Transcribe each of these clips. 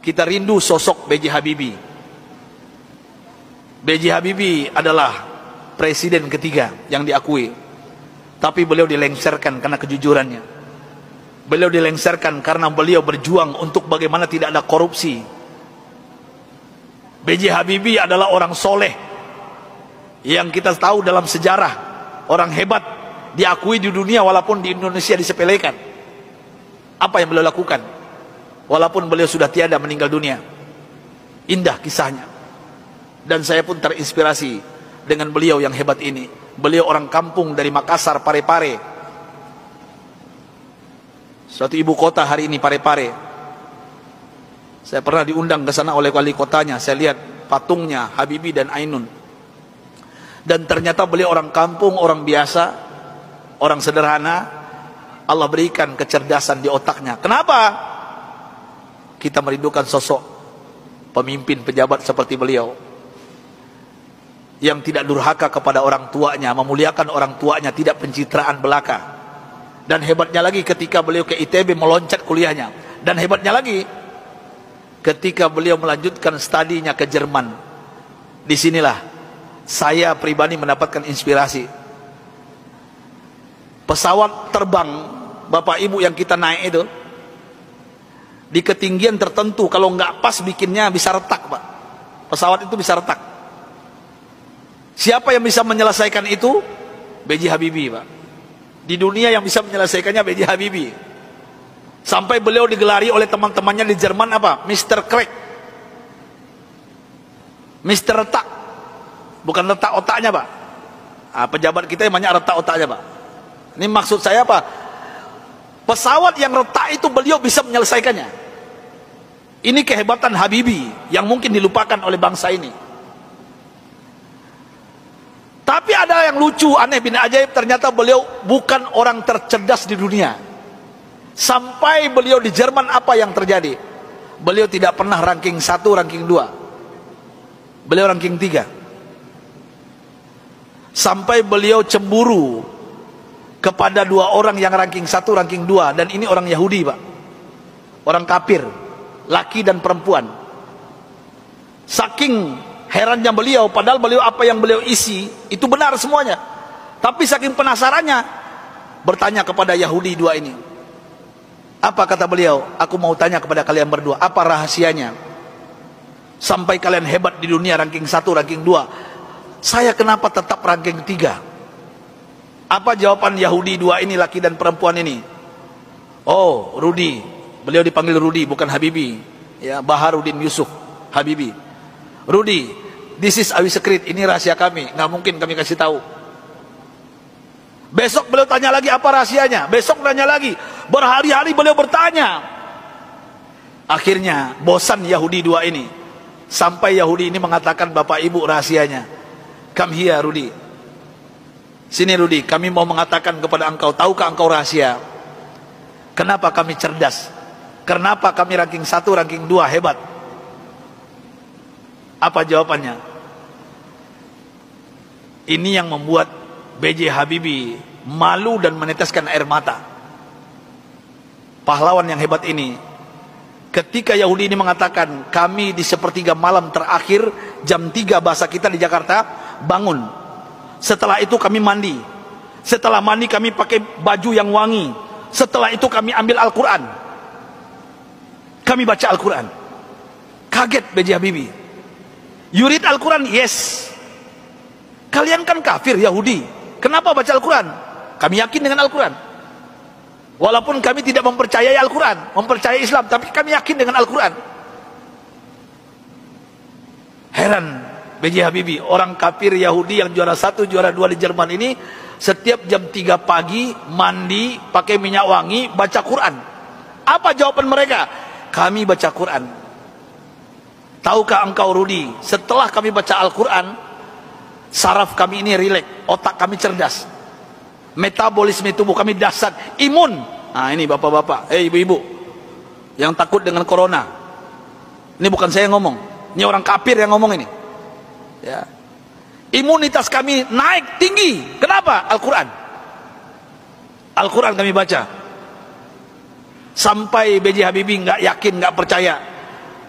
kita rindu sosok B.J. Habibie. B.J. Habibie adalah presiden ketiga yang diakui, tapi beliau dilengsarkan karena kejujurannya. Beliau dilengsarkan karena beliau berjuang untuk bagaimana tidak ada korupsi. B.J. Habibie adalah orang soleh yang kita tahu dalam sejarah, orang hebat, diakui di dunia walaupun di Indonesia disepelekan. Apa yang beliau lakukan walaupun beliau sudah tiada, meninggal dunia? Indah kisahnya, dan saya pun terinspirasi dengan beliau yang hebat ini. Beliau orang kampung dari Makassar, Parepare, suatu ibu kota hari ini, Parepare. Saya pernah diundang ke sana oleh wali kotanya. Saya lihat patungnya Habibie dan Ainun, dan ternyata beliau orang kampung, orang biasa, orang sederhana. Allah berikan kecerdasan di otaknya. Kenapa? Kita merindukan sosok pemimpin pejabat seperti beliau, yang tidak durhaka kepada orang tuanya, memuliakan orang tuanya, tidak pencitraan belaka. Dan hebatnya lagi ketika beliau ke ITB meloncat kuliahnya. Dan hebatnya lagi ketika beliau melanjutkan studinya ke Jerman. Disinilah saya pribadi mendapatkan inspirasi. Pesawat terbang, Bapak Ibu, yang kita naik itu di ketinggian tertentu, kalau nggak pas bikinnya bisa retak, Pak. Pesawat itu bisa retak. Siapa yang bisa menyelesaikan itu? B.J. Habibie, Pak. Di dunia yang bisa menyelesaikannya B.J. Habibie. Sampai beliau digelari oleh teman-temannya di Jerman apa? Mr. Crack, Mr. Retak. Bukan retak otaknya, Pak. Nah, pejabat kita yang banyak retak otaknya, Pak. Ini maksud saya apa? Pesawat yang retak itu beliau bisa menyelesaikannya. Ini kehebatan Habibie yang mungkin dilupakan oleh bangsa ini. Tapi ada yang lucu, aneh bin ajaib, ternyata beliau bukan orang tercerdas di dunia. Sampai beliau di Jerman, apa yang terjadi? Beliau tidak pernah ranking 1, ranking 2. Beliau ranking 3. Sampai beliau cemburu kepada 2 orang yang ranking 1, ranking 2. Dan ini orang Yahudi, Pak. Orang kafir, laki dan perempuan. Saking herannya beliau, padahal beliau apa yang beliau isi itu benar semuanya. Tapi saking penasarannya, bertanya kepada Yahudi 2 ini. Apa kata beliau? Aku mau tanya kepada kalian berdua, apa rahasianya sampai kalian hebat di dunia, ranking 1, ranking 2? Saya kenapa tetap ranking 3? Apa jawaban Yahudi 2 ini, laki dan perempuan ini? Oh, Rudi. Beliau dipanggil Rudi, bukan Habibie. Ya, Baharudin Yusuf Habibie. Rudi, this is our secret. Ini rahasia kami, nggak mungkin kami kasih tahu. Besok beliau tanya lagi, apa rahasianya? Besok tanya lagi. Berhari-hari beliau bertanya. Akhirnya bosan Yahudi 2 ini. Sampai Yahudi ini mengatakan, Bapak Ibu, rahasianya. Come here, Rudi. Sini, Rudi, kami mau mengatakan kepada engkau, tahukah engkau rahasia kenapa kami cerdas? Kenapa kami ranking 1, ranking 2 hebat? Apa jawabannya? Ini yang membuat B.J. Habibie malu dan meneteskan air mata. Pahlawan yang hebat ini, ketika Yahudi ini mengatakan, kami di sepertiga malam terakhir, jam 3 bahasa kita di Jakarta, bangun. Setelah itu kami mandi. Setelah mandi kami pakai baju yang wangi. Setelah itu kami ambil Al-Quran. Kami baca Al-Quran. Kaget B.J. Habibie. You read Al-Quran? Yes. Kalian kan kafir Yahudi, kenapa baca Al-Quran? Kami yakin dengan Al-Quran. Walaupun kami tidak mempercayai Al-Quran, mempercayai Islam, tapi kami yakin dengan Al-Quran. Heran B.J. Habibie, orang kafir Yahudi yang juara 1, juara 2 di Jerman ini, setiap jam 3 pagi mandi, pakai minyak wangi, baca Quran. Apa jawaban mereka? Kami baca Quran. Tahukah engkau, Rudi, setelah kami baca Al-Quran, saraf kami ini rileks, otak kami cerdas, metabolisme tubuh kami dahsyat, imun. Nah ini bapak-bapak, ibu-ibu yang takut dengan corona, ini bukan saya yang ngomong, ini orang kafir yang ngomong ini. Ya. Imunitas kami naik tinggi. Kenapa? Al-Quran. Al-Quran kami baca. Sampai B.J. Habibie nggak yakin, nggak percaya.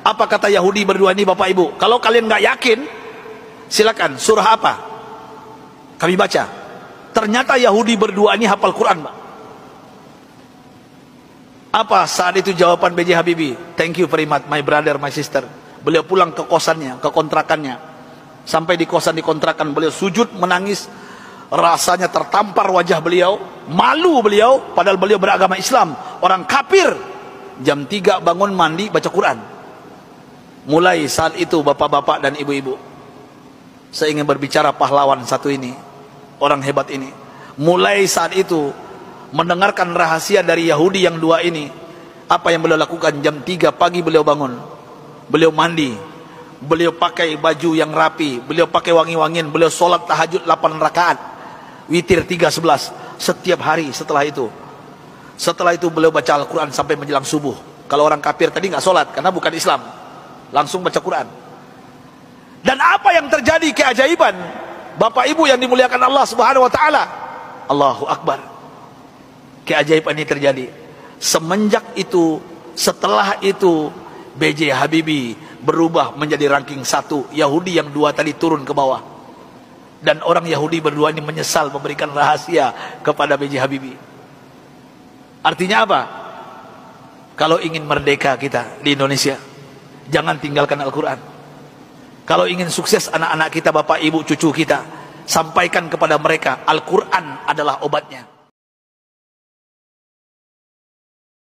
Apa kata Yahudi berdua ini Bapak Ibu? Kalau kalian nggak yakin, silakan. Surah apa? Kami baca. Ternyata Yahudi berdua ini hafal Quran, Pak. Apa saat itu jawaban B.J. Habibie? Thank you very much, my brother, my sister. Beliau pulang ke kosannya, ke kontrakannya. Sampai di kosan di kontrakan, beliau sujud menangis. Rasanya tertampar wajah beliau, malu beliau, padahal beliau beragama Islam, orang kafir. Jam 3 bangun, mandi, baca Quran. Mulai saat itu bapak-bapak dan ibu-ibu, saya ingin berbicara pahlawan satu ini, orang hebat ini. Mulai saat itu mendengarkan rahasia dari Yahudi yang dua ini, apa yang beliau lakukan? Jam 3 pagi beliau bangun, beliau mandi, beliau pakai baju yang rapi, beliau pakai wangi-wangian, beliau sholat tahajud 8 rakaat, witir 3:11 setiap hari. Setelah itu beliau baca Al-Quran sampai menjelang subuh. Kalau orang kafir tadi nggak sholat karena bukan Islam, langsung baca Quran. Dan apa yang terjadi keajaiban, Bapak Ibu yang dimuliakan Allah Subhanahu wa taala, Allahu Akbar. Keajaiban ini terjadi. Semenjak itu, setelah itu, B.J. Habibie berubah menjadi ranking 1. Yahudi yang dua tadi turun ke bawah. Dan orang Yahudi berdua ini menyesal memberikan rahasia kepada B.J. Habibie. Artinya apa? Kalau ingin merdeka kita di Indonesia, jangan tinggalkan Al-Quran. Kalau ingin sukses anak-anak kita, bapak, ibu, cucu kita, sampaikan kepada mereka Al-Quran adalah obatnya.